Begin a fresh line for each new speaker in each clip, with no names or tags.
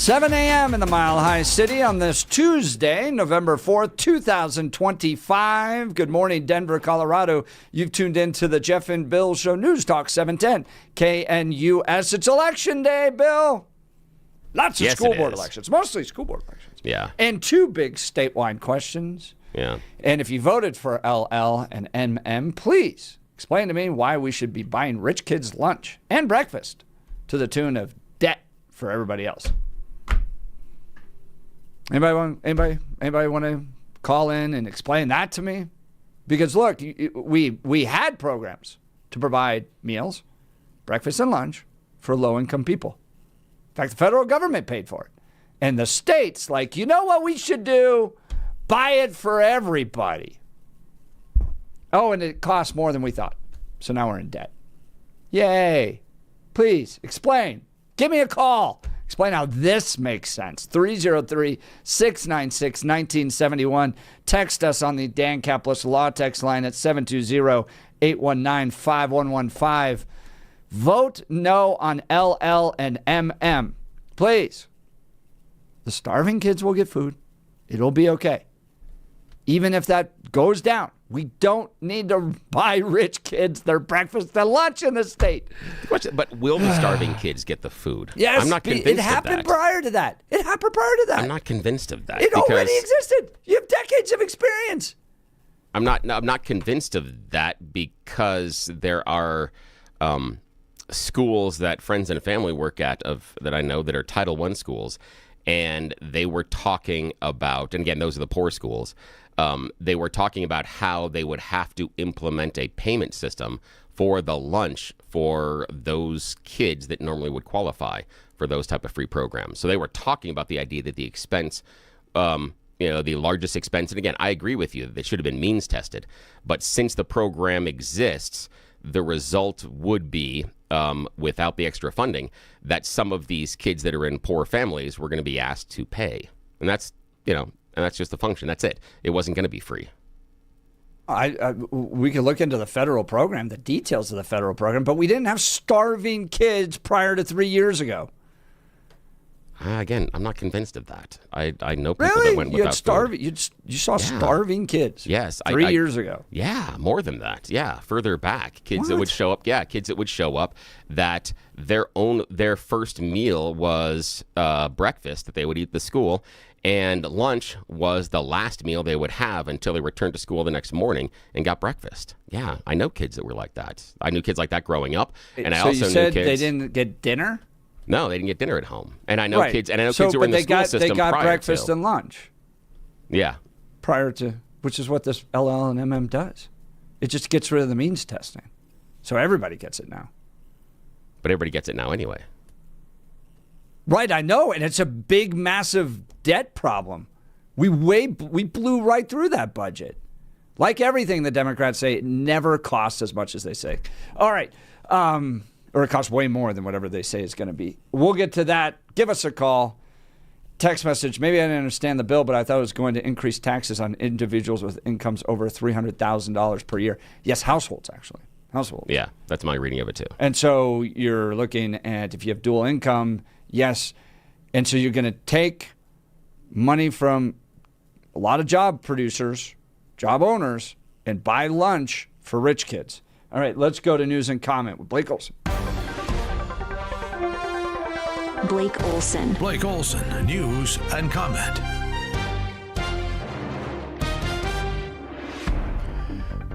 7 a.m. in the Mile High City on this Tuesday, November 4th, 2025. Good morning, Denver, Colorado. You've tuned in to the Jeff and Bill Show, News Talk 710 KNUS. It's election day, Bill. Lots of school board elections, mostly school board elections.
Yeah.
And two big statewide questions.
Yeah.
And if you voted for LL and MM, please explain to me why we should be buying rich kids lunch and breakfast to the tune of debt for everybody else. Anybody want to call in and explain that to me? Because look, we had programs to provide meals, breakfast and lunch for low-income people. In fact, the federal government paid for it. And the states, like, you know what we should do? Buy it for everybody. Oh, and it costs more than we thought. So now we're in debt. Yay. Please, explain. Give me a call. Explain how this makes sense. 303-696-1971. Text us on the Dan Caplis Law text line at 720-819-5115. Vote no on LL and MM. Please. The starving kids will get food. It'll be okay. Even if that goes down, we don't need to buy rich kids their breakfast and lunch in the state.
But will the starving kids get the food?
Yes,
I'm not convinced
it happened prior to that. It happened prior to that.
I'm not convinced of that.
It already existed. You have decades of experience.
I'm not convinced of that because there are schools that friends and family work at that I know that are Title I schools, and they were talking about, and again, those are the poor schools. They were talking about how they would have to implement a payment system for the lunch for those kids that normally would qualify for those type of free programs. So they were talking about the idea that the expense, the largest expense, and again, I agree with you that it should have been means tested. But since the program exists, the result would be, without the extra funding, that some of these kids that are in poor families were going to be asked to pay. And that's, and that's just the function. That's it. It wasn't going to be free.
We could look into the federal program, the details of the federal program, but we didn't have starving kids prior to 3 years ago.
Again, I'm not convinced of that. I know people
really?
that went without food.
You saw starving kids.
Yes,
3 years ago.
Yeah, more than that. Yeah, further back, kids that would show up. Yeah, kids that would show up that their first meal was breakfast that they would eat at the school, and lunch was the last meal they would have until they returned to school the next morning and got breakfast. Yeah, I know kids that were like that. I knew kids like that growing up, and I also
you said
knew kids.
They didn't get dinner?
No, they didn't get dinner at home. And I know kids, and I know
kids
who were in the school system
They got
prior
breakfast
to.
and lunch.
Yeah.
Prior to, which is what this LL and MM does. It just gets rid of the means testing. So everybody gets it now.
But everybody gets it now anyway.
Right, I know, and it's a big, massive debt problem. We blew right through that budget. Like everything the Democrats say, it never costs as much as they say. All right. Or it costs way more than whatever they say it's going to be. We'll get to that. Give us a call. Text message. Maybe I didn't understand the bill, but I thought it was going to increase taxes on individuals with incomes over $300,000 per year. Yes, households, actually. Households.
Yeah, that's my reading of it, too.
And so you're looking at if you have dual income, yes. And so you're going to take money from a lot of job producers, job owners, and buy lunch for rich kids. All right, let's go to news and comment with Blake Olson.
Blake Olson.
Blake Olson, news and comment.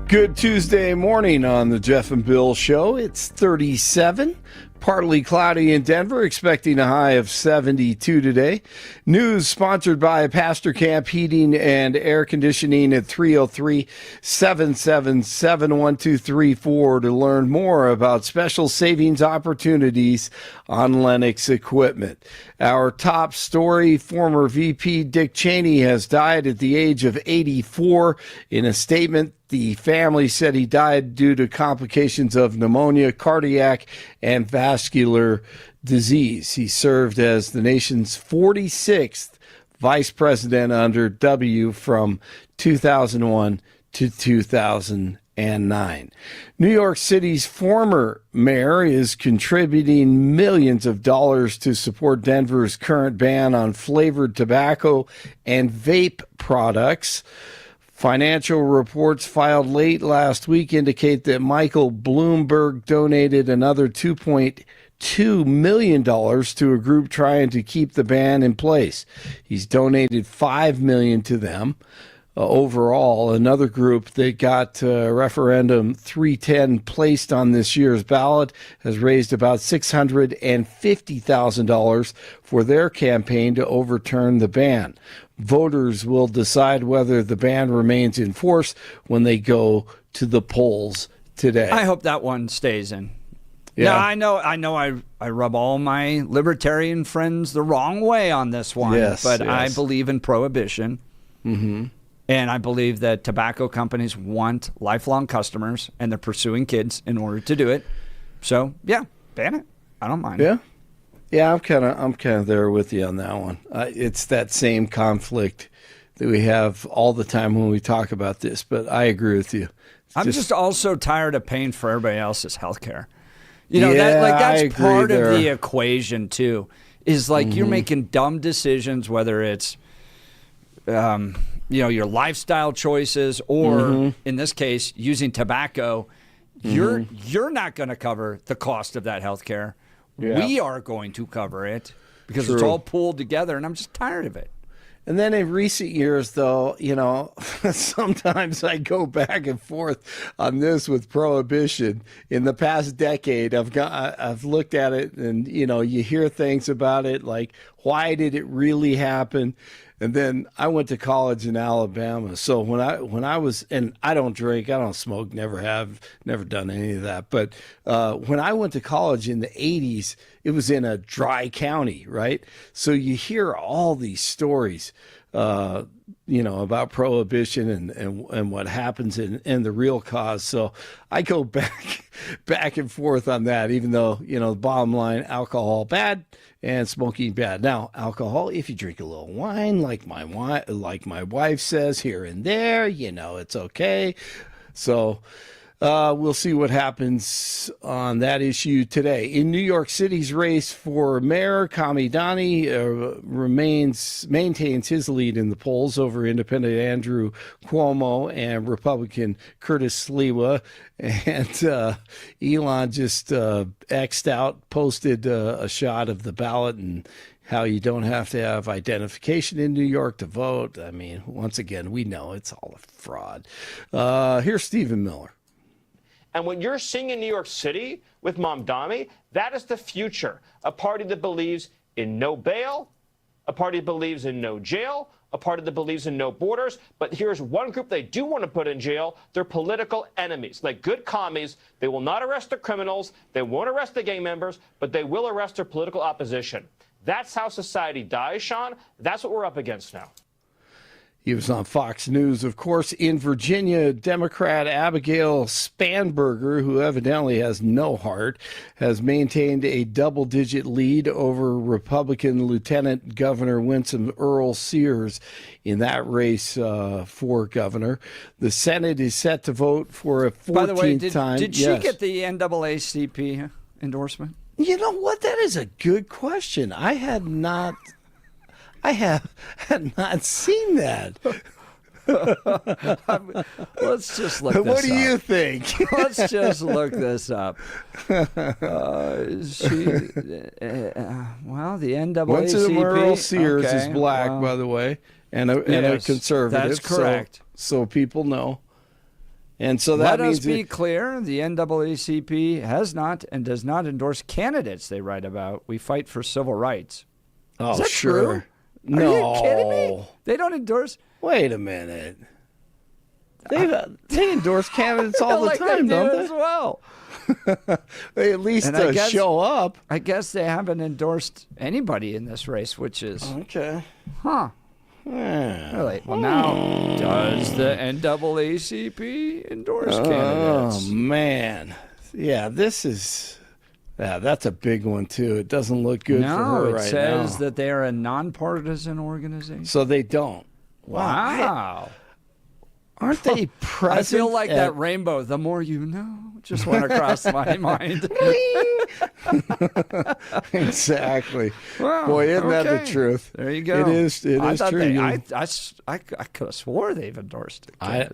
Good Tuesday morning on the Jeff and Bill Show. It's 37. Partly cloudy in Denver, expecting a high of 72 today. News sponsored by Pastor Camp Heating and Air Conditioning at 303-777-1234 to learn more about special savings opportunities on Lennox equipment. Our top story, former VP Dick Cheney has died at the age of 84. In a statement, the family said he died due to complications of pneumonia, cardiac, and vascular disease. He served as the nation's 46th vice president under W from 2001 to 2008. New York City's former mayor is contributing millions of dollars to support Denver's current ban on flavored tobacco and vape products. Financial reports filed late last week indicate that Michael Bloomberg donated another $2.2 million to a group trying to keep the ban in place. He's donated $5 million to them. Overall, another group that got referendum 310 placed on this year's ballot has raised about $650,000 for their campaign to overturn the ban. Voters will decide whether the ban remains in force when they go to the polls today.
I hope that one stays in.
Yeah.
I know I rub all my libertarian friends the wrong way on this one, but I believe in prohibition. Mm-hmm. And I believe that tobacco companies want lifelong customers, and they're pursuing kids in order to do it. So, yeah, ban it. I don't mind.
Yeah, I'm kind of there with you on that one. It's that same conflict that we have all the time when we talk about this, but I agree with you.
I'm just also tired of paying for everybody else's health care. That's part of the equation too. Is like you're making dumb decisions, whether it's your lifestyle choices, or in this case, using tobacco. You're not going to cover the cost of that health care. Yeah. We are going to cover it because it's all pooled together, and I'm just tired of it.
And then in recent years, though, sometimes I go back and forth on this with prohibition. In the past decade, I've looked at it, and you hear things about it like, why did it really happen? And then I went to college in Alabama. So when I was, and I don't drink, I don't smoke, never done any of that. But when I went to college in the 80s, it was in a dry county, right? So you hear all these stories, about prohibition and what happens and the real cause. So I go back and forth on that, even though, the bottom line, alcohol bad and smoking bad. Now, alcohol, if you drink a little wine, like my wife says here and there, it's okay. So we'll see what happens on that issue today. In New York City's race for mayor, Kamidani maintains his lead in the polls over independent Andrew Cuomo and Republican Curtis Sliwa. And Elon just X'd out, posted a shot of the ballot and how you don't have to have identification in New York to vote. I mean, once again, we know it's all a fraud. Here's Stephen Miller.
And what you're seeing in New York City with Mamdani, that is the future. A party that believes in no bail, a party that believes in no jail, a party that believes in no borders. But here's one group they do want to put in jail. They're political enemies. Like good commies, they will not arrest the criminals. They won't arrest the gang members, but they will arrest their political opposition. That's how society dies, Sean. That's what we're up against now.
He was on Fox News, of course. In Virginia, Democrat Abigail Spanberger, who evidently has no heart, has maintained a double-digit lead over Republican Lieutenant Governor Winsome Earl Sears in that race for governor. The Senate is set to vote for a 14th
By the way,
time.
Did she get the NAACP endorsement?
You know what? That is a good question. I have not seen that.
Let's just look this up.
What do you think?
Let's just look this up. The NAACP.
Winsome Earl Sears is black, by the way, and a conservative.
That's correct.
So people know. And so that
Let
means
us be clear, the NAACP has not and does not endorse candidates they write about. We fight for civil rights.
Oh,
is that
sure.
True?
No.
Are you kidding me? They don't endorse.
Wait a minute. They endorse candidates all the time, don't they?
As well.
They at least show up.
I guess they haven't endorsed anybody in this race, which is
okay.
Huh.
Yeah.
Really? Well, now does the NAACP endorse candidates?
Oh man, yeah. That's a big one too. It doesn't look good for her right now.
No, it says that they are a nonpartisan organization.
So they don't.
Wow.
Aren't they present?
I feel like that rainbow, the more you know, just went across my mind.
Exactly.
Wow,
Boy, isn't that the
okay.
truth?
There you go.
It is true.
I could have swore they've endorsed it.
I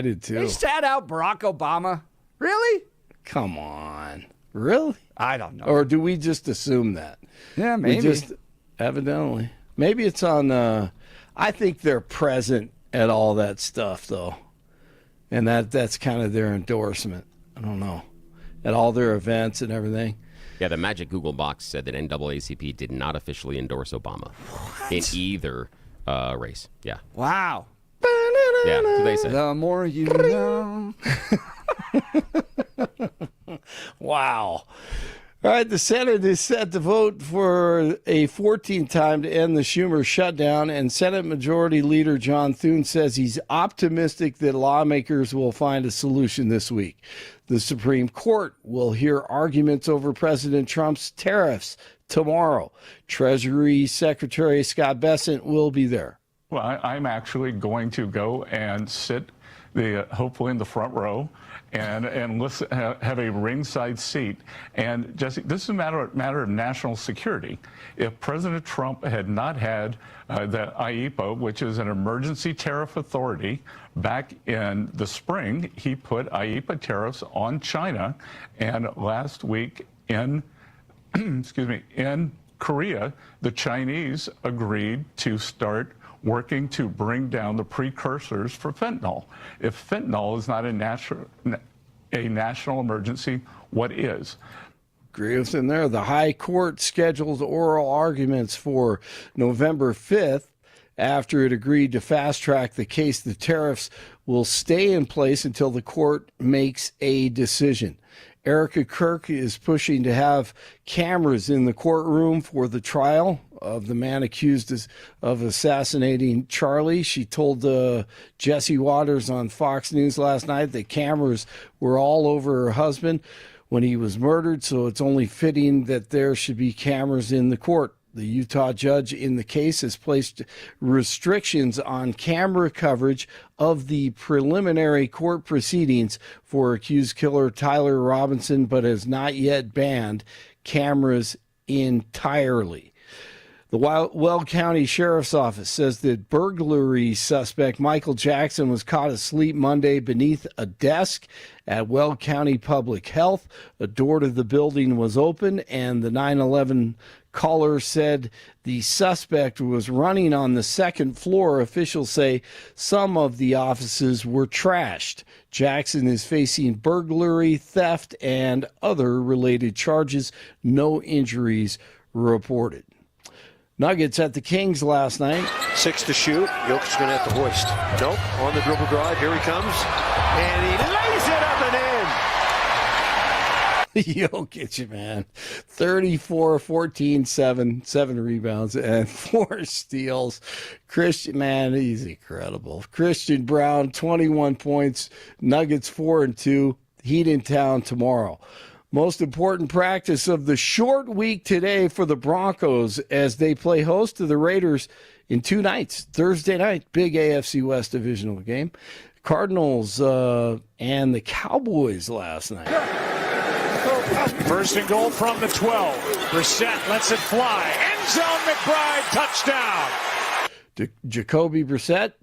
did too.
They sat out Barack Obama. Really?
Come on. Really?
I don't know.
Or do we just assume that?
Yeah, maybe.
We just, evidently. Maybe it's on, I think they're present at all that stuff, though. And that's kind of their endorsement. I don't know. At all their events and everything.
Yeah, the magic Google box said that NAACP did not officially endorse Obama in either race. Yeah.
Wow.
Yeah, that's what they said.
The more you know.
Wow. All right, the Senate is set to vote for a 14th time to end the Schumer shutdown, and Senate Majority Leader John Thune says he's optimistic that lawmakers will find a solution this week. The Supreme Court will hear arguments over President Trump's tariffs tomorrow. Treasury Secretary Scott Bessent will be there.
Well, I'm actually going to go and sit hopefully in the front row and listen, have a ringside seat. And Jesse, this is a matter of national security. If President Trump had not had the IEEPA, which is an emergency tariff authority, back in the spring, he put IEEPA tariffs on China. And last week in, in Korea, the Chinese agreed to start working to bring down the precursors for fentanyl. If fentanyl is not a national emergency, what is?
Agree with him there. The High Court scheduled oral arguments for November 5th. After it agreed to fast-track the case, the tariffs will stay in place until the court makes a decision. Erica Kirk is pushing to have cameras in the courtroom for the trial of the man accused of assassinating Charlie. She told Jesse Waters on Fox News last night that cameras were all over her husband when he was murdered, so it's only fitting that there should be cameras in the court. The Utah judge in the case has placed restrictions on camera coverage of the preliminary court proceedings for accused killer Tyler Robinson, but has not yet banned cameras entirely. The Weld County Sheriff's Office says that burglary suspect Michael Jackson was caught asleep Monday beneath a desk at Weld County Public Health. A door to the building was open, and the 911 caller said the suspect was running on the second floor. Officials say some of the offices were trashed. Jackson is facing burglary, theft, and other related charges. No injuries reported. Nuggets at the Kings last night.
6 to shoot. Jokic's going to have to hoist. Nope. On the dribble drive. Here he comes. And he lays it up and in.
Jokic, man. 34, 14, 7 rebounds, and 4 steals. Christian, man, he's incredible. Christian Brown, 21 points. Nuggets 4-2. Heat in town tomorrow. Most important practice of the short week today for the Broncos as they play host to the Raiders in 2 nights. Thursday night, big AFC West divisional game. Cardinals and the Cowboys last night.
First and goal from the 12. Brissett lets it fly. End zone, McBride, touchdown.
Jacoby Brissett,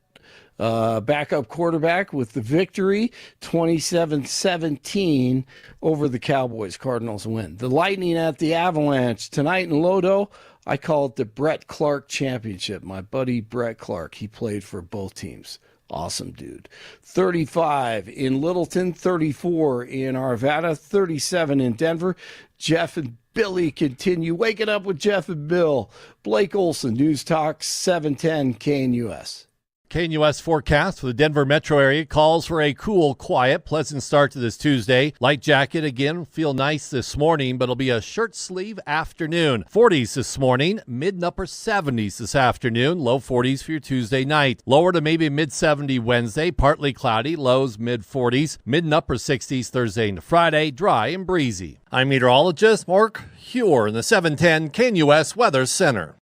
backup quarterback with the victory, 27-17 over the Cowboys. Cardinals win. The Lightning at the Avalanche tonight in Lodo. I call it the Brett Clark Championship. My buddy Brett Clark, he played for both teams. Awesome dude. 35 in Littleton, 34 in Arvada, 37 in Denver. Jeff and Billy continue waking up with Jeff and Bill. Blake Olson, News Talk 710 KNUS.
KNUS forecast for the Denver metro area calls for a cool, quiet, pleasant start to this Tuesday. Light jacket again, feel nice this morning, but it'll be a shirt sleeve afternoon. 40s this morning, mid and upper 70s this afternoon, low 40s for your Tuesday night. Lower to maybe mid-70 Wednesday, partly cloudy, lows mid-40s, mid and upper 60s Thursday and Friday, dry and breezy. I'm meteorologist Mark Huer in the 710 KNUS Weather Center.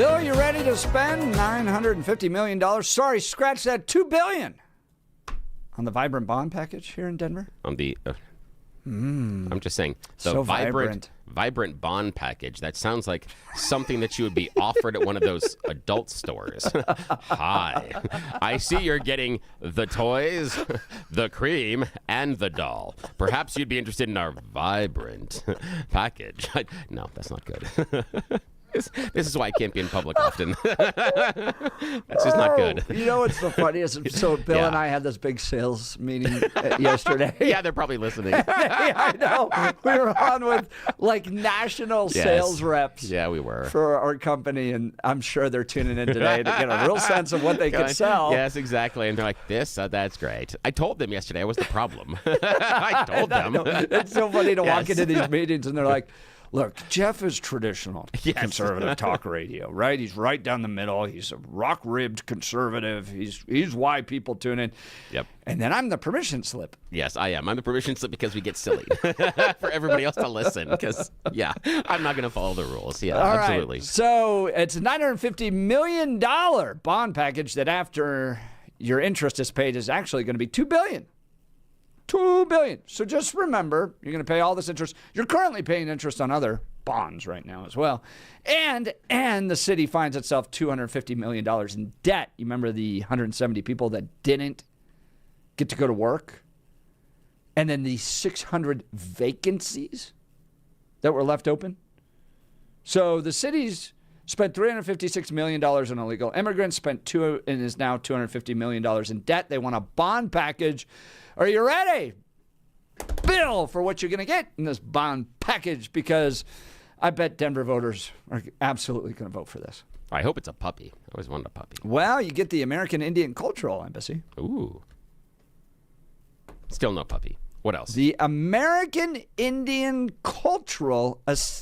Bill, you ready to spend $950 million? Sorry, scratch that, $2 billion on the vibrant bond package here in Denver.
On the, I'm just saying, the
So
vibrant bond package. That sounds like something that you would be offered at one of those adult stores. Hi, I see you're getting the toys, the cream, and the doll. Perhaps you'd be interested in our vibrant package. No, that's not good. This is why I can't be in public often. That's just not good.
You know what's the funniest? So Bill and I had this big sales meeting yesterday.
Yeah, they're probably listening.
Yeah, I know. We were on with like national sales reps.
Yeah, we were.
For our company, and I'm sure they're tuning in today to get a real sense of what they could sell.
Yes, exactly. And they're like, that's great. I told them yesterday I was the problem. I told them.
It's so funny to walk into these meetings and they're like, look, Jeff is traditional conservative talk radio, right? He's right down the middle. He's a rock-ribbed conservative. He's why people tune in.
Yep.
And then I'm the permission slip.
Yes, I am. I'm the permission slip because we get silly for everybody else to listen. Because, I'm not going to follow the rules. Yeah,
All
absolutely.
Right. So it's a $950 million bond package that after your interest is paid is actually going to be $2 billion. $2 billion. So just remember, you're going to pay all this interest. You're currently paying interest on other bonds right now as well. And the city finds itself $250 million in debt. You remember the 170 people that didn't get to go to work? And then the 600 vacancies that were left open? So the city's spent $356 million on illegal immigrants, and is now $250 million in debt. They want a bond package. Are you ready, Bill, for what you're going to get in this bond package? Because I bet Denver voters are absolutely going to vote for this.
I hope it's a puppy. I always wanted a puppy.
Well, you get the American Indian Cultural Embassy.
Ooh. Still no puppy. What else?
The American Indian Cultural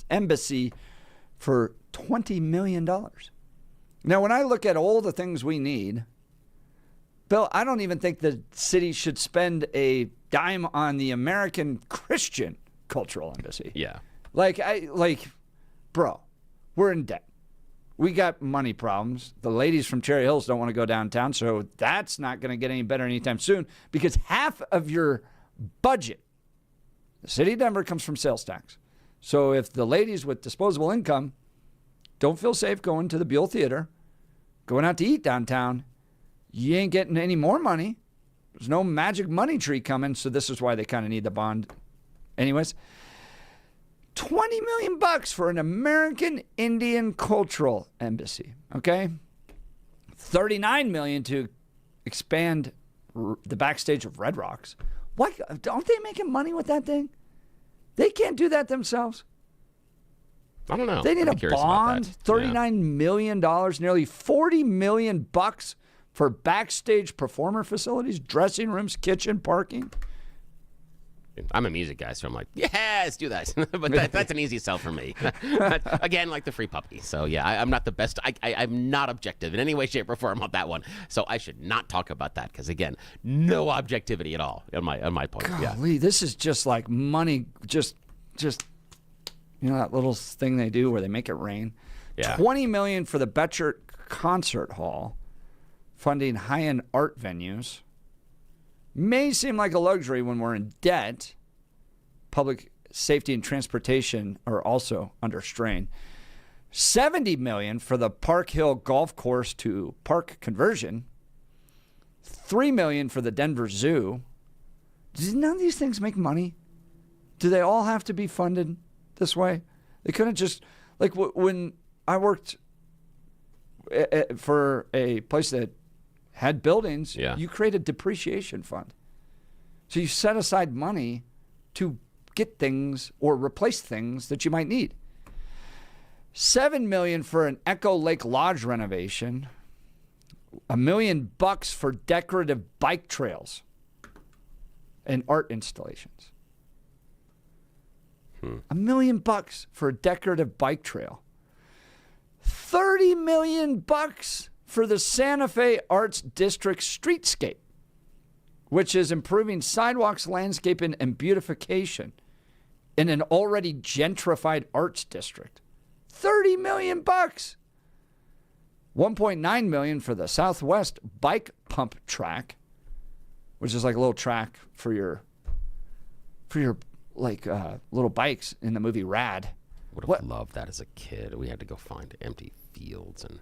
Embassy for $20 million. Now, when I look at all the things we need, Bill, I don't even think the city should spend a dime on the American Christian Cultural Embassy.
Yeah.
Bro, we're in debt. We got money problems. The ladies from Cherry Hills don't want to go downtown, so that's not going to get any better anytime soon because half of your budget, the city of Denver, comes from sales tax. So if the ladies with disposable income don't feel safe going to the Buell Theater, going out to eat downtown, you ain't getting any more money. There's no magic money tree coming, so this is why they kind of need the bond. Anyways, $20 million for an American Indian Cultural Embassy, okay? $39 million to expand the backstage of Red Rocks. Why don't they making money with that thing? They can't do that themselves.
I don't know.
They need a bond, $39 million, nearly $40 million for backstage performer facilities, dressing rooms, kitchen, parking.
I'm a music guy, so I'm like, yes, do that. But that's an easy sell for me. Again, like the free puppy. So, yeah, I'm not the best. I'm not objective in any way, shape, or form on that one. So I should not talk about that because, again, no objectivity at all on my point.
Golly, this is just like money, just you know that little thing they do where they make it rain?
Yeah.
$20 million for the Betchert Concert Hall, funding high-end art venues. May seem like a luxury when we're in debt. Public safety and transportation are also under strain. $70 million for the Park Hill Golf Course to park conversion. $3 million for the Denver Zoo. Does none of these things make money? Do they all have to be funded this way? They couldn't just, like when I worked for a place that had buildings, you create a depreciation fund. So you set aside money to get things or replace things that you might need. $7 million for an Echo Lake Lodge renovation. $1 million for decorative bike trails and art installations. $1 million for a decorative bike trail. $30 million for the Santa Fe Arts District streetscape, which is improving sidewalks, landscaping, and beautification in an already gentrified arts district. $30 million. $1.9 million for the Southwest Bike Pump Track, which is like a little track for your like little bikes in the movie Rad.
Would have loved that as a kid. We had to go find empty fields and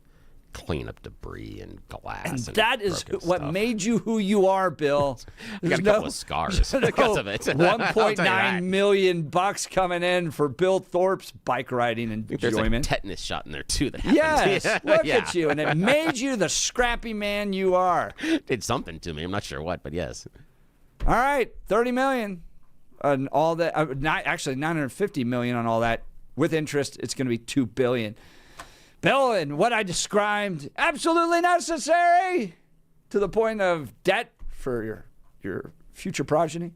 clean up debris and glass.
And that is what
stuff.
made you who you are, Bill.
I got a couple of scars because of it.
$1.9 million coming in for Bill Thorpe's bike riding and
There's
enjoyment.
a tetanus shot in there too that happened.
Yes, look at you, and it made you the scrappy man you are.
Did something to me. I'm not sure what, but yes.
All right, $30 million, and all that. Not actually $950 million on all that with interest. It's going to be $2 billion. Bill, and what I described, absolutely necessary to the point of debt for your future progeny.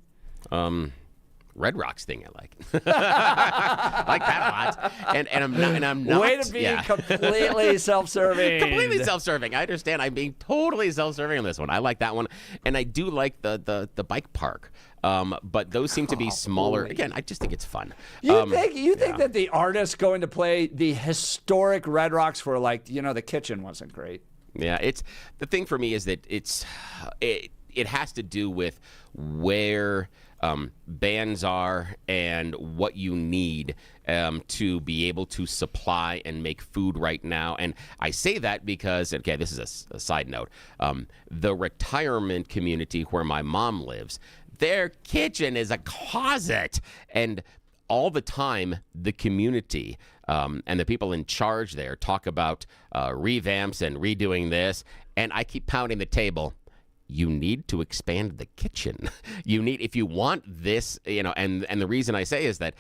Red Rocks thing I like. I like that a lot. And I'm not.
Way to be completely self-serving.
Completely self-serving. I understand. I'm being totally self-serving on this one. I like that one. And I do like the bike park. But those seem to be smaller. Again, I just think it's fun.
You think that the artists going to play the historic Red Rocks for, like, the kitchen wasn't great?
Yeah, it's the thing for me is that it has to do with where bands are and what you need to be able to supply and make food right now. And I say that because, okay, this is a side note. The retirement community where my mom lives, their kitchen is a closet. And all the time, the community and the people in charge there talk about revamps and redoing this. And I keep pounding the table. You need to expand the kitchen. If you want this, and the reason I say is that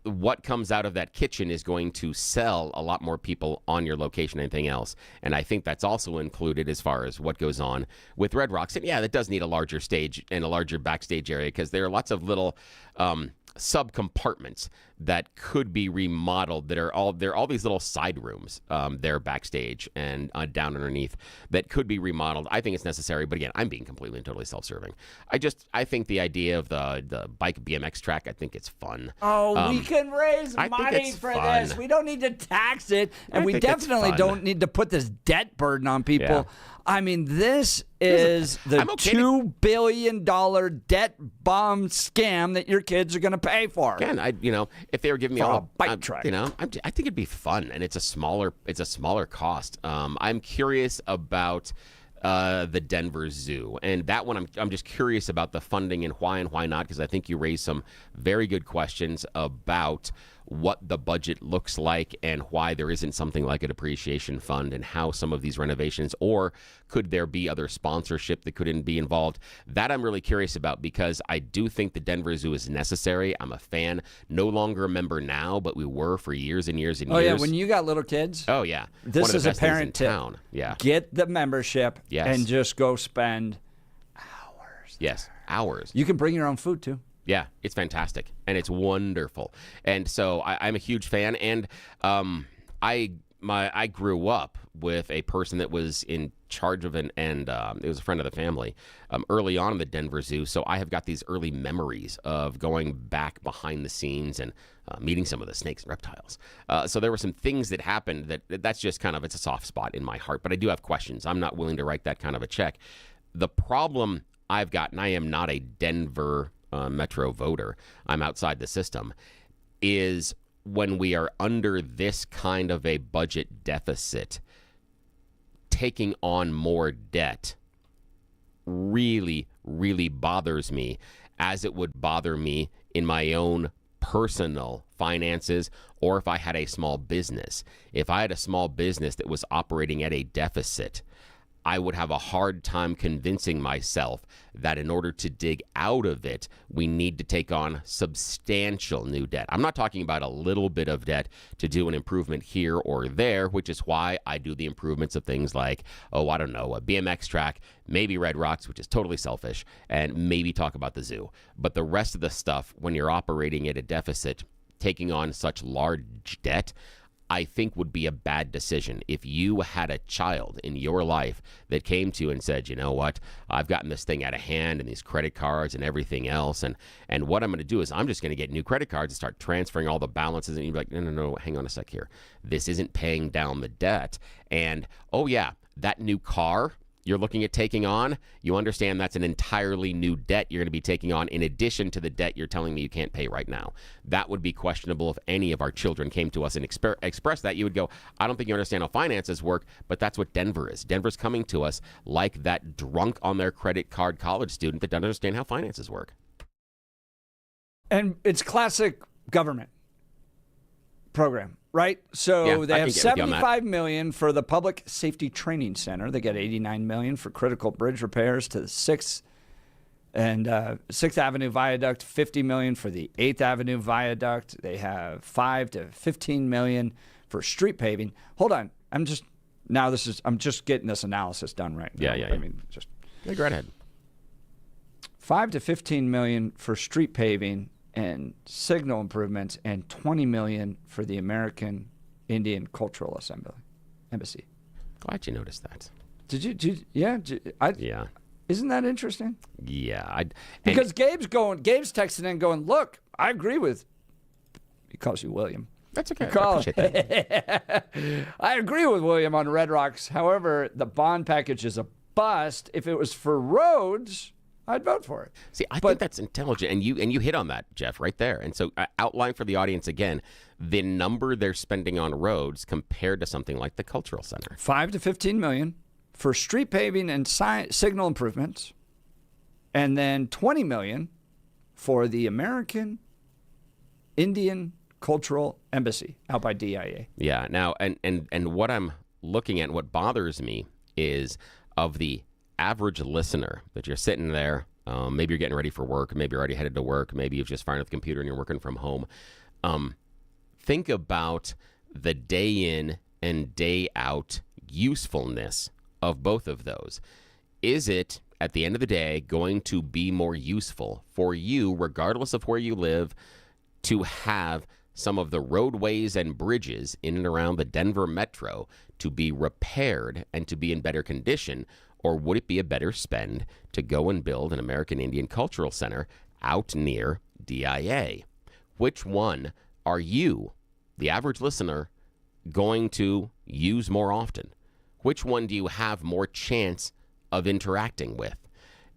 what comes out of that kitchen is going to sell a lot more people on your location than anything else. And I think that's also included as far as what goes on with Red Rocks. And yeah, that does need a larger stage and a larger backstage area because there are lots of little sub-compartments that could be remodeled that are all these little side rooms there backstage and down underneath that could be remodeled. I think it's necessary, but again, I'm being completely and totally self-serving. I think the idea of the bike BMX track, I think it's fun.
Oh, we can raise money for this. We don't need to tax it, and we definitely don't need to put this debt burden on people.
Yeah.
I mean, this is the $2 billion debt bomb scam that your kids are going to pay for.
Again, if they were giving me
For
all
a bike track,
I think it'd be fun, and it's a smaller cost. I'm curious about the Denver Zoo, and that one I'm just curious about the funding and why not, because I think you raised some very good questions about what the budget looks like and why there isn't something like a depreciation fund and how some of these renovations, or could there be other sponsorship that couldn't be involved? That I'm really curious about because I do think the Denver Zoo is necessary. I'm a fan, no longer a member now, but we were for years and years and years.
Oh yeah, when you got little kids.
Oh yeah,
this is a parent tip.
Town. Yeah,
get the membership and just go spend hours.
Yes, hours.
You can bring your own food too.
Yeah, it's fantastic, and it's wonderful. And so I'm a huge fan, and I grew up with a person that was in charge of it was a friend of the family early on in the Denver Zoo. So I have got these early memories of going back behind the scenes and meeting some of the snakes and reptiles. So there were some things that happened that's just kind of, it's a soft spot in my heart. But I do have questions. I'm not willing to write that kind of a check. The problem I've got, and I am not a Denver Metro voter, I'm outside the system, is when we are under this kind of a budget deficit, taking on more debt really, really bothers me, as it would bother me in my own personal finances, or if I had a small business. If I had a small business that was operating at a deficit, I would have a hard time convincing myself that in order to dig out of it, we need to take on substantial new debt. I'm not talking about a little bit of debt to do an improvement here or there, which is why I do the improvements of things like, a BMX track, maybe Red Rocks, which is totally selfish, and maybe talk about the zoo. But the rest of the stuff, when you're operating at a deficit, taking on such large debt, I think would be a bad decision. If you had a child in your life that came to you and said, you know what, I've gotten this thing out of hand and these credit cards and everything else, and what I'm going to do is I'm just going to get new credit cards and start transferring all the balances, and you'd be like, no, hang on a sec here. This isn't paying down the debt. And, oh yeah, that new car you're looking at taking on, you understand that's an entirely new debt you're going to be taking on in addition to the debt you're telling me you can't pay right now. That would be questionable if any of our children came to us and expressed that. You would go, I don't think you understand how finances work, but that's what Denver is. Denver's coming to us like that drunk on their credit card college student that doesn't understand how finances work.
And it's classic government program, right? So they have $75 million for the Public Safety Training Center. They get $89 million for critical bridge repairs to the 6th Avenue Viaduct, $50 million for the 8th Avenue Viaduct. They have $5 to $15 million for street paving. Hold on, I'm just getting this analysis done right now.
Yeah.
I mean, just
go right ahead.
$5 to $15 million for street paving and signal improvements, and $20 million for the American Indian Cultural Embassy.
Glad you noticed that.
Yeah. Isn't that interesting?
Yeah.
Because Gabe's texting in going, look, I agree with, he calls you William.
That's okay. I appreciate that.
I agree with William on Red Rocks. However, the bond package is a bust. If it was for roads, I'd vote for it.
See, I think that's intelligent, and you hit on that, Jeff, right there. And so outline for the audience again the number they're spending on roads compared to something like the Cultural Center.
$5 to $15 million for street paving and signal improvements, and then $20 million for the American Indian Cultural Embassy out by DIA.
Yeah. Now, and what I'm looking at, what bothers me is of the average listener that you're sitting there, maybe you're getting ready for work, maybe you're already headed to work, maybe you've just fired up the computer and you're working from home. Think about the day in and day out usefulness of both of those. Is it, at the end of the day, going to be more useful for you, regardless of where you live, to have some of the roadways and bridges in and around the Denver metro to be repaired and to be in better condition? Or would it be a better spend to go and build an American Indian Cultural Center out near DIA? Which one are you, the average listener, going to use more often? Which one do you have more chance of interacting with?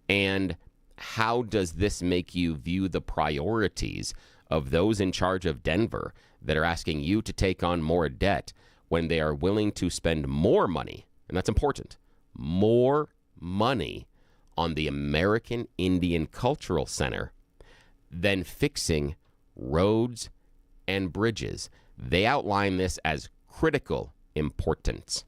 And how does this make you view the priorities of those in charge of Denver that are asking you to take on more debt when they are willing to spend more money, and that's important, more money on the American Indian Cultural Center than fixing roads and bridges? They outline this as critical importance.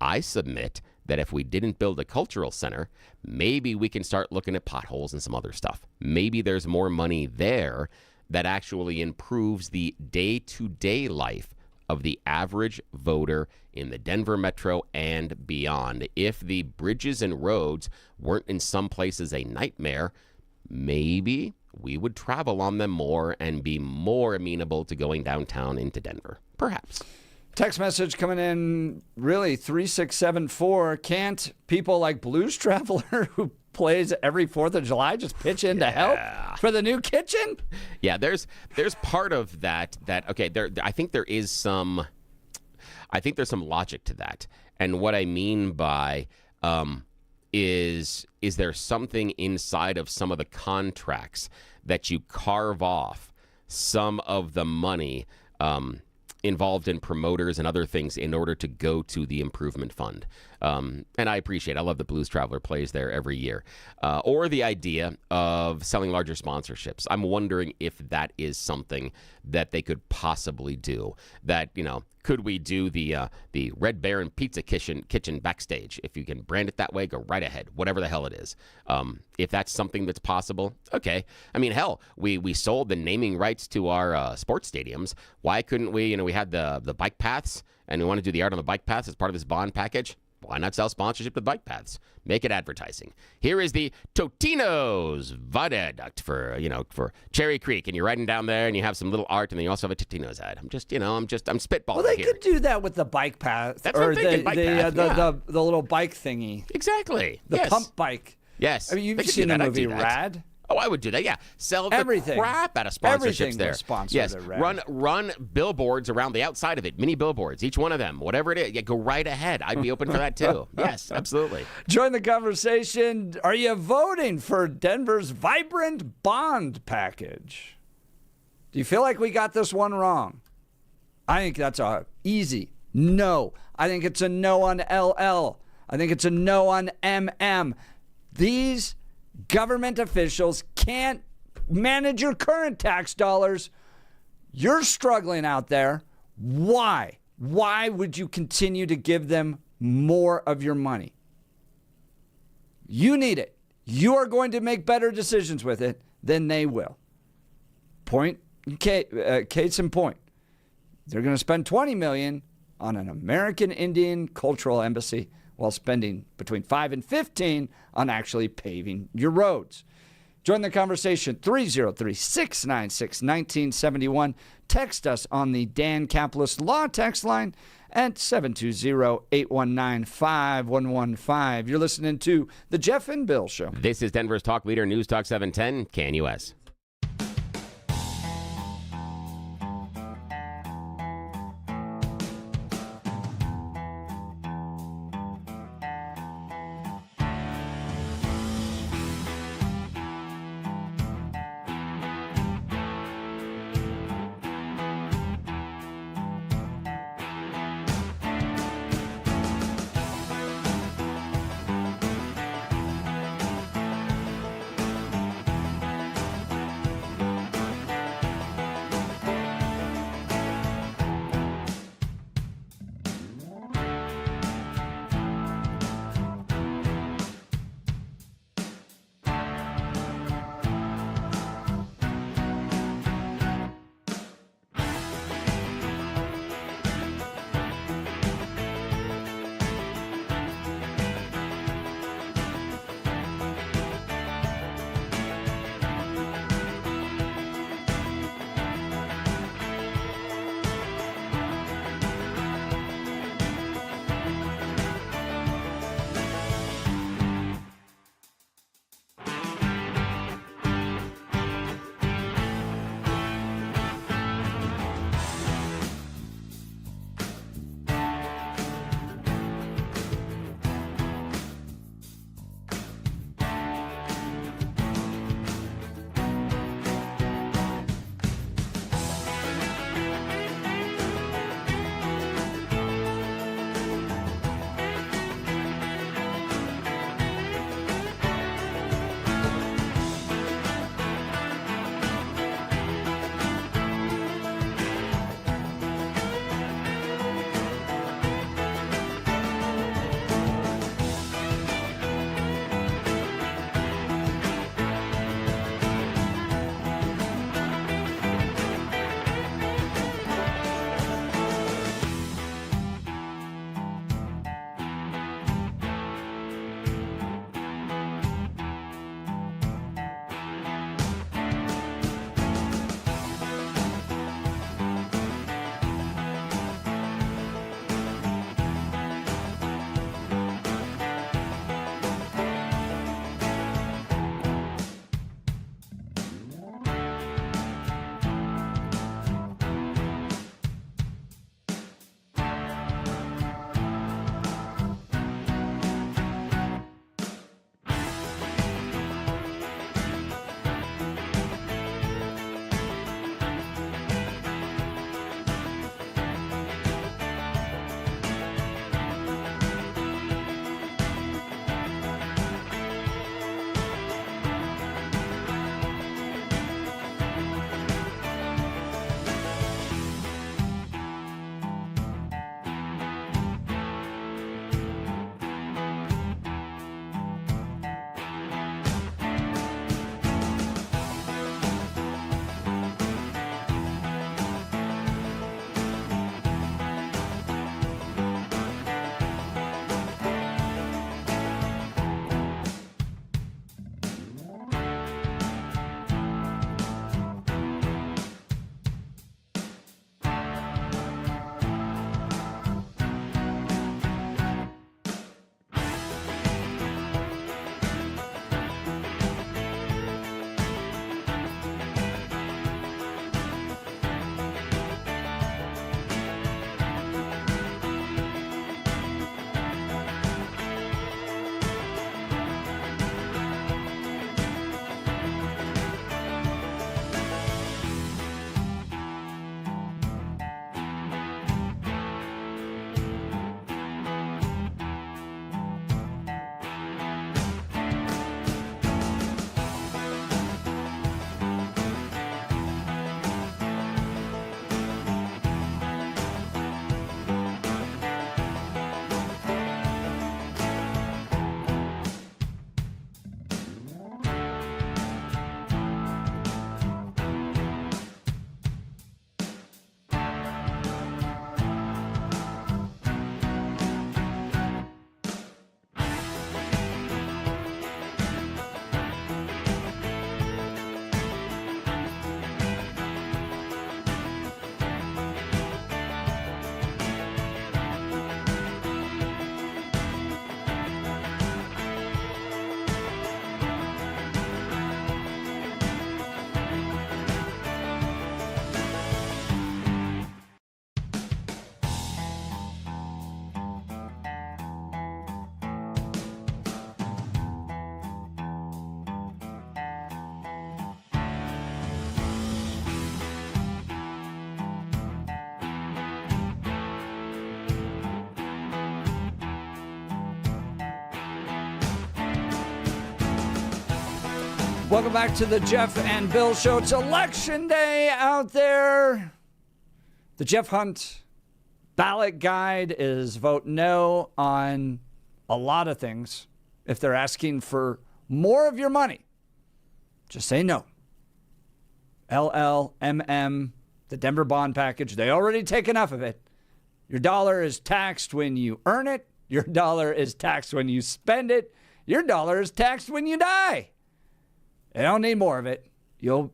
I submit that if we didn't build a cultural center, maybe we can start looking at potholes and some other stuff. Maybe there's more money there that actually improves the day-to-day life of the average voter in the Denver metro and beyond. If the bridges and roads weren't in some places a nightmare, maybe we would travel on them more and be more amenable to going downtown into Denver. Perhaps.
Text message coming in, really, 3674. Can't people like Blues Traveler, who plays every 4th of July, just pitch in to help for the new kitchen?
Yeah, there's part of that okay, I think there's some logic to that. And what I mean by is there something inside of some of the contracts that you carve off some of the money involved in promoters and other things in order to go to the improvement fund? And I love the Blues Traveler plays there every year. Or the idea of selling larger sponsorships. I'm wondering if that is something that they could possibly do. That, could we do the Red Baron Pizza Kitchen backstage? If you can brand it that way, go right ahead, whatever the hell it is. If that's something that's possible, okay. I mean, hell, we sold the naming rights to our sports stadiums. Why couldn't we, we had the bike paths, and we want to do the art on the bike paths as part of this bond package. Why not sell sponsorship with bike paths? Make it advertising. Here is the Totino's Viaduct for Cherry Creek, and you're riding down there, and you have some little art, and then you also have a Totino's ad. I'm spitballing.
Well, they
here.
could do that with the bike path.
That's what I'm thinking, bike path, yeah.
The little bike thingy.
Exactly.
The
yes.
pump bike.
Yes.
I mean,
They
you've
could
seen
do
the
that. I'd
movie
do that.
Rad.
Oh, I would do that. Yeah, sell the
Everything.
crap out of sponsorships
Everything
there.
was sponsored
Yes,
at Rad.
run billboards around the outside of it, mini billboards, each one of them, whatever it is. Yeah, go right ahead. I'd be open for that too. Yes, absolutely.
Join the conversation. Are you voting for Denver's vibrant bond package? Do you feel like we got this one wrong? I think that's a easy no. I think it's a no on LL. I think it's a no on MM. These government officials can't manage your current tax dollars. You're struggling out there. Why? Why would you continue to give them more of your money? You need it. You are going to make better decisions with it than they will. Case in point. They're going to spend $20 million on an American Indian cultural embassy while spending between $5 and $15 on actually paving your roads. Join the conversation, 303-696-1971. Text us on the Dan Capitalist Law text line at 720-819-5115. You're listening to The Jeff and Bill Show.
This is Denver's Talk Leader, News Talk 710, KNUS.
Welcome back to the Jeff and Bill Show. It's election day out there. The Jeff Hunt ballot guide is vote no on a lot of things. If they're asking for more of your money, just say no. LLMM, the Denver bond package, they already take enough of it. Your dollar is taxed when you earn it. Your dollar is taxed when you spend it. Your dollar is taxed when you die. They don't need more of it. The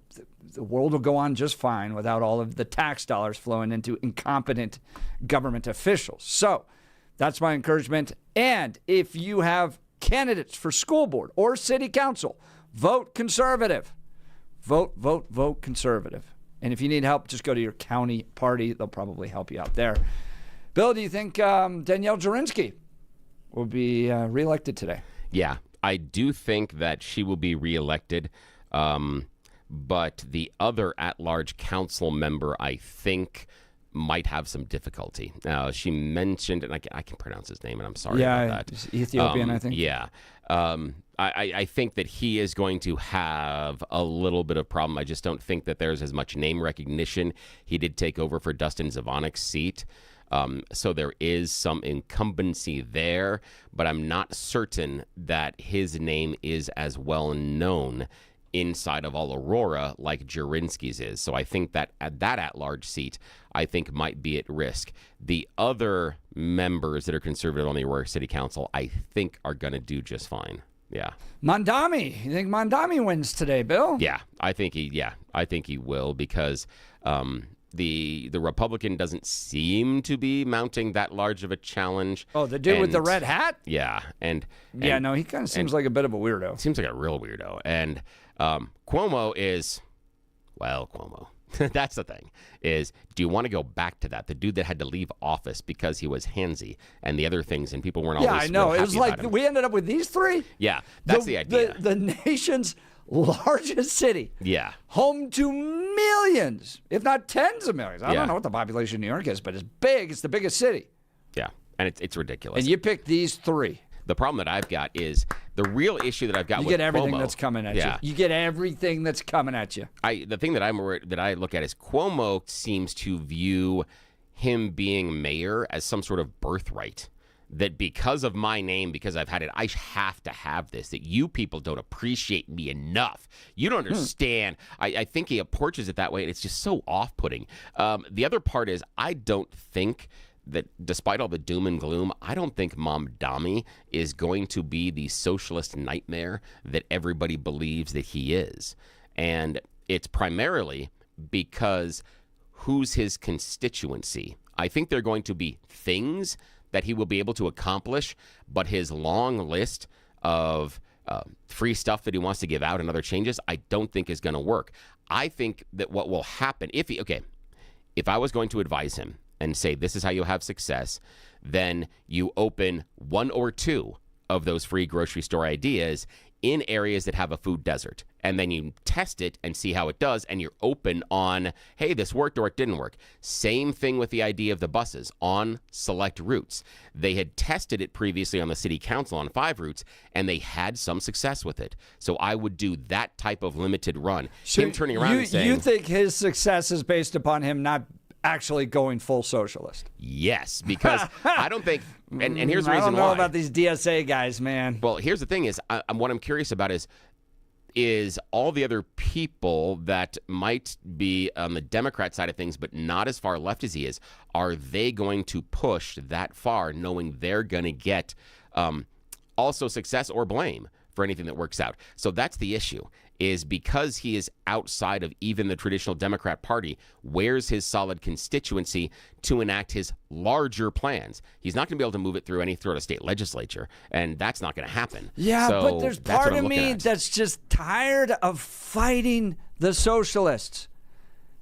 world will go on just fine without all of the tax dollars flowing into incompetent government officials. So that's my encouragement. And if you have candidates for school board or city council, vote conservative. Vote conservative. And if you need help, just go to your county party. They'll probably help you out there. Bill, do you think Danielle Jurinsky will be reelected today?
Yeah, I do think that she will be reelected. But the other at-large council member, I think, might have some difficulty. She mentioned, and I can pronounce his name, and I'm sorry about that.
He's Ethiopian, I think.
Yeah. I think that he is going to have a little bit of problem. I just don't think that there's as much name recognition. He did take over for Dustin Zvonik's seat. So there is some incumbency there, but I'm not certain that his name is as well known inside of all Aurora like Jurinsky's is. So I think that at-large seat, I think might be at risk. The other members that are conservative on the Aurora City Council, I think are going to do just fine. Yeah.
Mondami. You think Mondami wins today, Bill?
Yeah, I think he will because the Republican doesn't seem to be mounting that large of a challenge.
Oh, the dude with the red hat?
Yeah.
No, he kind of seems like a bit of a weirdo.
Seems like a real weirdo. And Cuomo is, well, Cuomo. That's the thing, is do you want to go back to that? The dude that had to leave office because he was handsy and the other things, and people weren't always
I know. It was like we ended up with these three.
Yeah, that's the idea.
The nation's largest city.
Yeah.
Home to millions, if not tens of millions. I don't know what the population of New York is, but it's big. It's the biggest city.
Yeah, and it's ridiculous.
And you pick these three.
The problem that I've got is the real issue that I've got with Cuomo.
You get everything that's coming at you. You get everything that's coming at you.
The thing that I look at is Cuomo seems to view him being mayor as some sort of birthright. That because of my name, because I've had it, I have to have this. That you people don't appreciate me enough. You don't understand. I think he approaches it that way, and it's just so off-putting. The other part is I don't think that despite all the doom and gloom, I don't think Mamdani is going to be the socialist nightmare that everybody believes that he is. And it's primarily because who's his constituency? I think they're going to be things that he will be able to accomplish, but his long list of free stuff that he wants to give out and other changes, I don't think is going to work. I think that what will happen, if I was going to advise him and say, this is how you'll have success, then you open one or two of those free grocery store ideas in areas that have a food desert. And then you test it and see how it does, and you're open on, hey, this worked or it didn't work. Same thing with the idea of the buses on select routes. They had tested it previously on the city council on 5 routes, and they had some success with it. So I would do that type of limited run.
So
him turning around and saying...
You think his success is based upon him not actually going full socialist?
Yes, because I don't think, and here's the reason why. I
don't know about these DSA guys, man.
Well, here's the thing is, what I'm curious about is all the other people that might be on the Democrat side of things, but not as far left as he is, are they going to push that far, knowing they're going to get also success or blame for anything that works out? So that's the issue, is because he is outside of even the traditional Democrat Party, where's his solid constituency to enact his larger plans? He's not going to be able to move it through any sort of state legislature, and that's not going to happen.
Yeah,
so
but there's part of me that's just tired of fighting the socialists.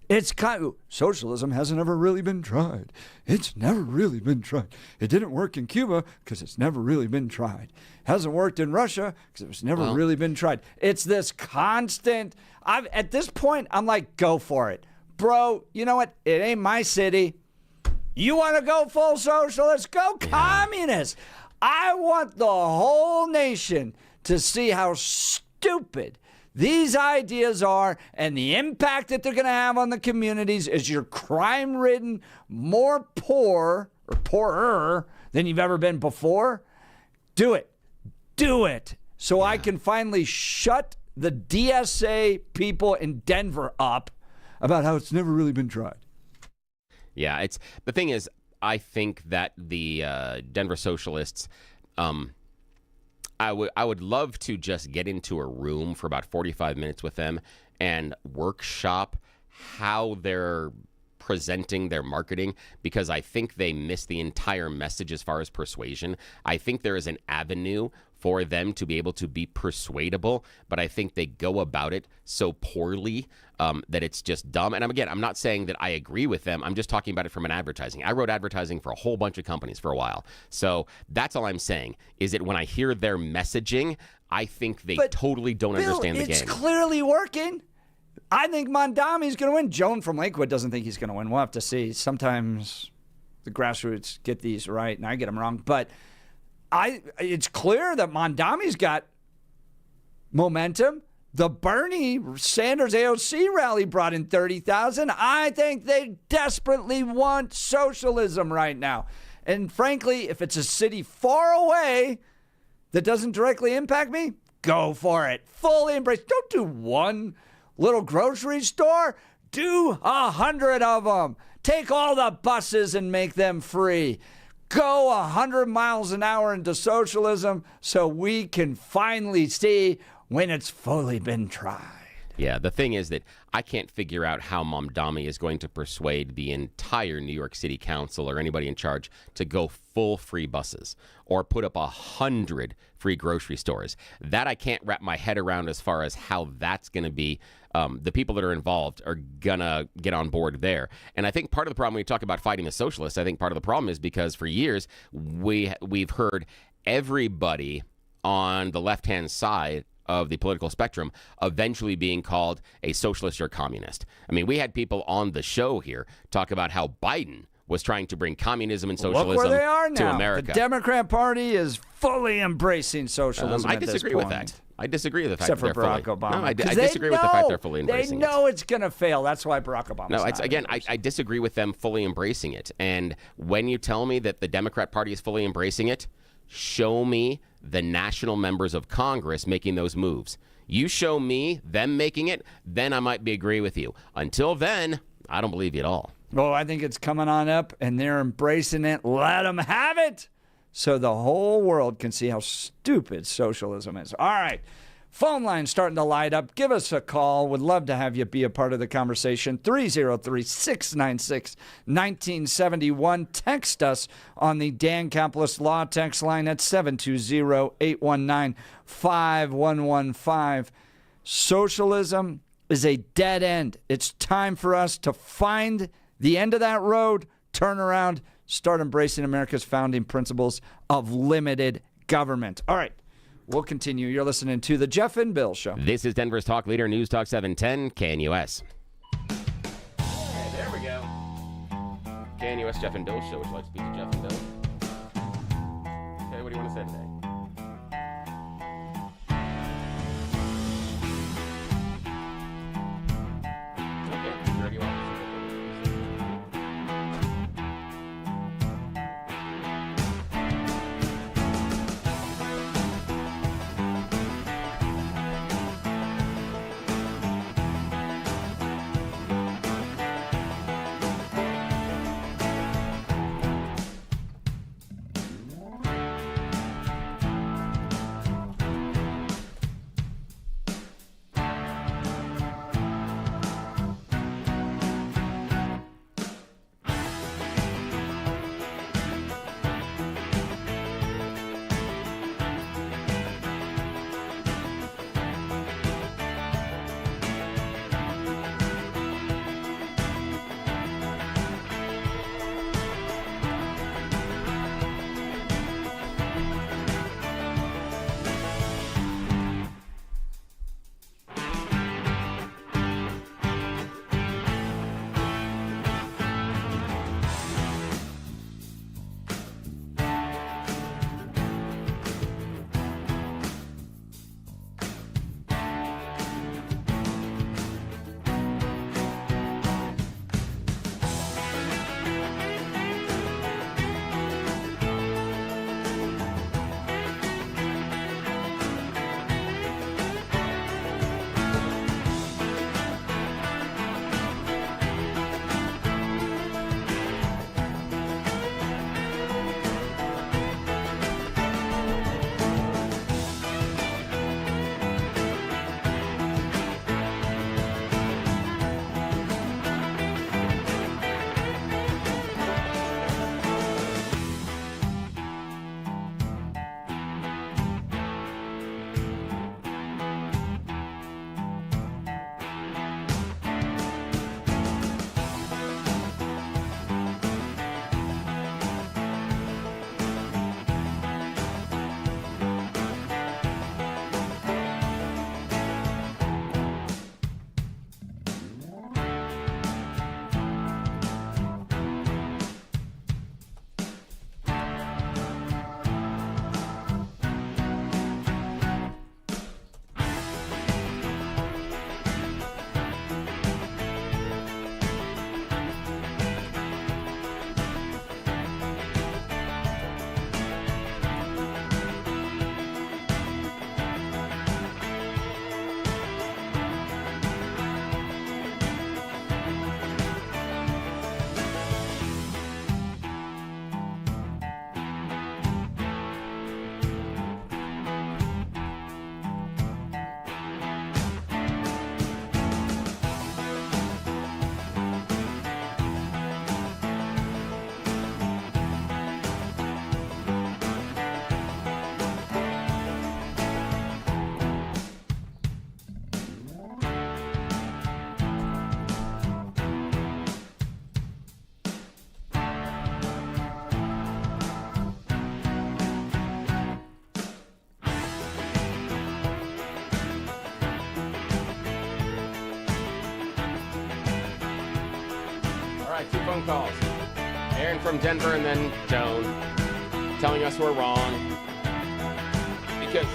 It's kind of, socialism hasn't ever really been tried. It's never really been tried. It didn't work in Cuba because it's never really been tried. Hasn't worked in Russia because it's never really been tried. It's this constant, at this point, I'm like, go for it. Bro, you know what? It ain't my city. You want to go full socialist? Go communist. I want the whole nation to see how stupid these ideas are and the impact that they're going to have on the communities as you're crime-ridden, more poor or poorer than you've ever been before, do it. Do it. So I can finally shut the DSA people in Denver up about how it's never really been tried.
Yeah, the thing is, I think that the Denver socialists, I would love to just get into a room for about 45 minutes with them and workshop how they're presenting their marketing, because I think they miss the entire message as far as persuasion. I think there is an avenue for them to be able to be persuadable, but I think they go about it so poorly that it's just dumb. And I'm not saying that I agree with them. I'm just talking about it from an advertising. I wrote advertising for a whole bunch of companies for a while. So that's all I'm saying, is that when I hear their messaging, I think they totally don't understand the game.
It's clearly working. I think Mondami's going to win. Joan from Lakewood doesn't think he's going to win. We'll have to see. Sometimes the grassroots get these right, and I get them wrong. But it's clear that Mondami's got momentum. The Bernie Sanders AOC rally brought in 30,000. I think they desperately want socialism right now. And frankly, if it's a city far away that doesn't directly impact me, go for it. Fully embrace. Don't do one little grocery store. Do 100 of them. Take all the buses and make them free. Go 100 miles an hour into socialism so we can finally see when it's fully been tried.
Yeah, the thing is that I can't figure out how Mamdani is going to persuade the entire New York City Council or anybody in charge to go full free buses or put up 100 free grocery stores. That I can't wrap my head around as far as how that's going to be. The people that are involved are going to get on board there. And I think part of the problem when we talk about fighting the socialists, I think part of the problem is because for years we've heard everybody on the left-hand side of the political spectrum eventually being called a socialist or a communist. I mean, we had people on the show here talk about how Biden was trying to bring communism and socialism
Look where they are
to
now.
America.
The Democrat Party is fully embracing socialism.
I disagree with that. I disagree with the fact
Except
that
for
they're
Barack
fully,
Obama.
No, I disagree with the fact they're fully embracing it.
They know it's going to fail. That's why Barack Obama.
No, it's again, I disagree with them fully embracing it. And when you tell me that the Democrat Party is fully embracing it, show me the national members of Congress making those moves. You show me them making it, then I might agree with you. Until then, I don't believe you at all.
Well, I think it's coming on up, and they're embracing it. Let them have it so the whole world can see how stupid socialism is. All right. Phone line starting to light up. Give us a call. Would love to have you be a part of the conversation. 303-696-1971. Text us on the Dan Caplis Law text line at 720-819-5115. Socialism is a dead end. It's time for us to find the end of that road, turn around, start embracing America's founding principles of limited government. All right. We'll continue. You're listening to The Jeff and Bill Show.
This is Denver's Talk Leader, News Talk 710, KNUS. Okay, there we go. KNUS Jeff and Bill Show. Would you like to speak to Jeff and Bill? Okay, what do you want to say today? Okay, where do you want to right, 2 phone calls. Aaron from Denver and then Joan telling us we're wrong. Because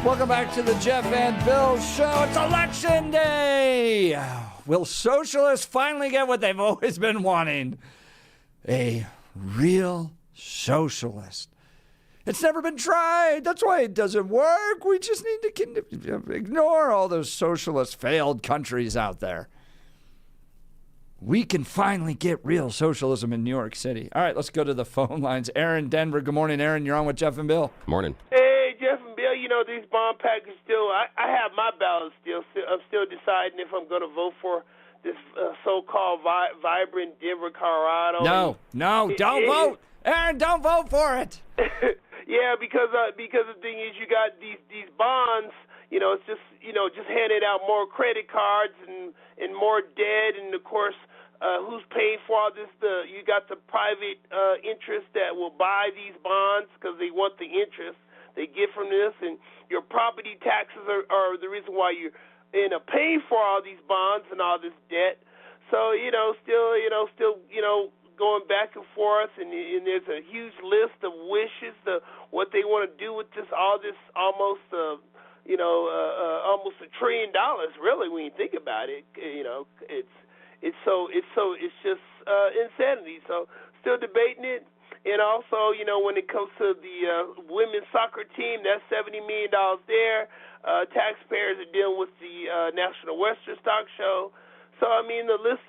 Welcome back to the Jeff and Bill Show. It's Election Day. Will socialists finally get what they've always been wanting? A real socialist. It's never been tried. That's why it doesn't work. We just need to ignore all those socialist failed countries out there. We can finally get real socialism in New York City. All right, let's go to the phone lines. Aaron, Denver. Good morning, Aaron. You're on with Jeff and Bill.
morning.
Hey, Jeff and Bill, you know, these bond packages still, I have my ballot still. I'm still deciding if I'm going to vote for this so-called vibrant Denver, Colorado.
No, don't vote. Aaron, don't vote for it.
Yeah, because the thing is, you got these bonds. You know, it's just handing out more credit cards and more debt, and of course, who's paying for all this? You got the private interest that will buy these bonds because they want the interest they get from this, and your property taxes are the reason why you're paying for all these bonds and all this debt. So still going back and forth, and there's a huge list of wishes, what they want to do with all this almost almost $1 trillion, really, when you think about it. It's just insanity. So still debating it. And also, when it comes to the women's soccer team, that's $70 million there. Taxpayers are dealing with the National Western Stock Show. So, I mean, the list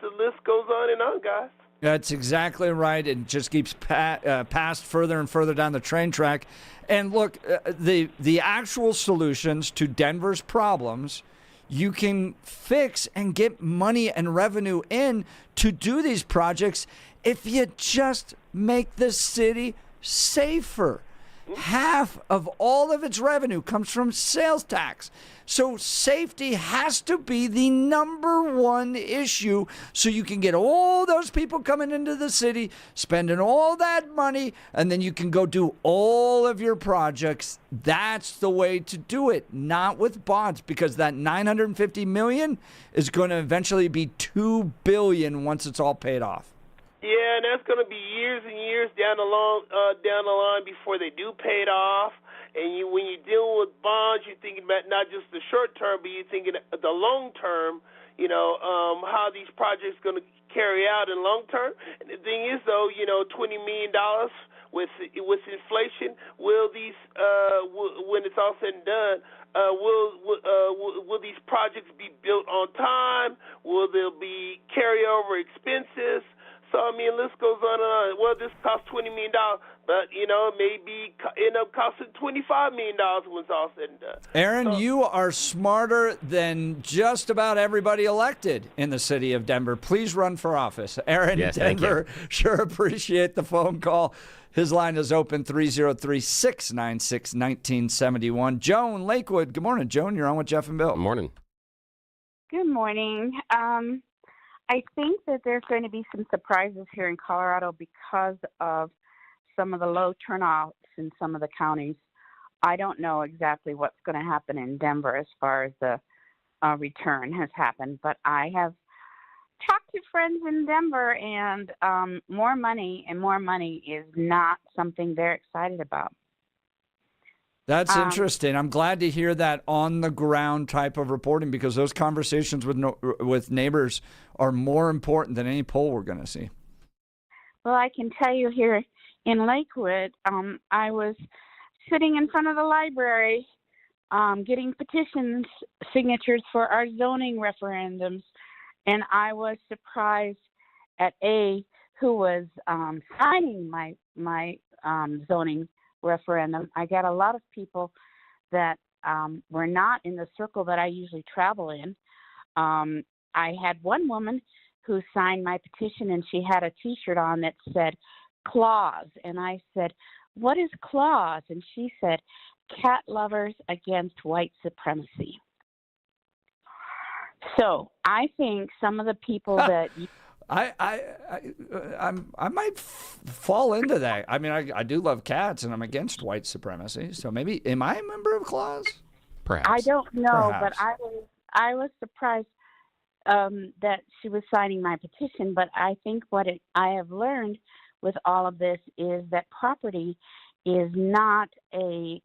goes on and on, guys.
That's exactly right. It just keeps passed further and further down the train track. And look, the actual solutions to Denver's problems, you can fix and get money and revenue in to do these projects if you just make the city safer. Half of all of its revenue comes from sales tax. So safety has to be the number one issue so you can get all those people coming into the city, spending all that money, and then you can go do all of your projects. That's the way to do it, not with bonds, because that $950 million is going to eventually be $2 billion once it's all paid off.
Yeah, and that's going to be years and years down the line before they do pay it off. And when you're dealing with bonds, you're thinking about not just the short term, but you're thinking the long term. How these projects going to carry out in long term. And the thing is, though, $20 million with inflation, will these when it's all said and done, will these projects be built on time? Will there be carryover expenses? So, I mean, list goes on and on. Well, this costs $20 million, but, maybe end up costing $25 million when it's all said and done.
Aaron, you are smarter than just about everybody elected in the city of Denver. Please run for office. Aaron,
yes,
Denver, sure appreciate the phone call. His line is open, 303-696-1971. Joan, Lakewood. Good morning, Joan. You're on with Jeff and Bill.
Good morning.
Good morning. I think that there's going to be some surprises here in Colorado because of some of the low turnouts in some of the counties. I don't know exactly what's going to happen in Denver as far as the return has happened, but I have talked to friends in Denver, and more money is not something they're excited about.
That's interesting. I'm glad to hear that on-the-ground type of reporting, because those conversations with neighbors are more important than any poll we're going to see.
Well, I can tell you here in Lakewood, I was sitting in front of the library getting petitions, signatures for our zoning referendums, and I was surprised at who was signing my zoning referendum. I got a lot of people that were not in the circle that I usually travel in. I had one woman who signed my petition, and she had a T-shirt on that said, claws. And I said, what is claws? And she said, cat lovers against white supremacy. So I think some of the people that
I might fall into that. I mean, I do love cats, and I'm against white supremacy. So maybe, am I a member of claws?
Perhaps.
I don't know,
Perhaps.
but I was surprised that she was signing my petition. But I think I have learned with all of this is that property is not an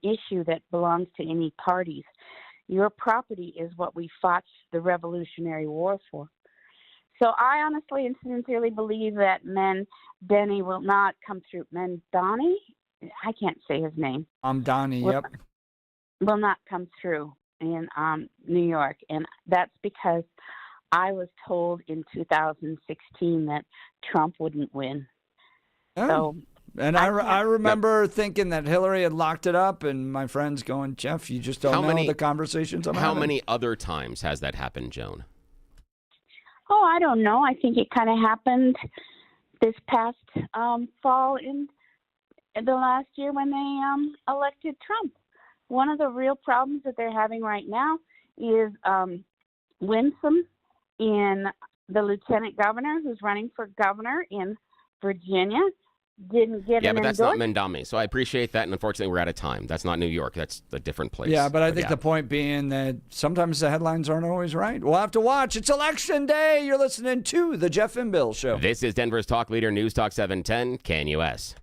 issue that belongs to any parties. Your property is what we fought the Revolutionary War for. So I honestly and sincerely believe that Denny will not come through. Mendani? I can't say his name.
Donnie, yep.
Will not come through in New York. And that's because I was told in 2016 that Trump wouldn't win.
Oh.
So,
and I remember thinking that Hillary had locked it up, and my friends going, Jeff, you just don't know the conversations I'm having.
How many other times has that happened, Joan?
Oh, I don't know. I think it kind of happened this past fall in the last year when they elected Trump. One of the real problems that they're having right now is Winsome in the lieutenant governor who's running for governor in Virginia didn't get an
but that's
endorsement.
not Mendami. So I appreciate that, and unfortunately, we're out of time. That's not New York. That's a different place.
Yeah, but I think the point being that sometimes the headlines aren't always right. We'll have to watch. It's Election Day. You're listening to The Jeff and Bill Show.
This is Denver's Talk Leader, News Talk 710, KNUS.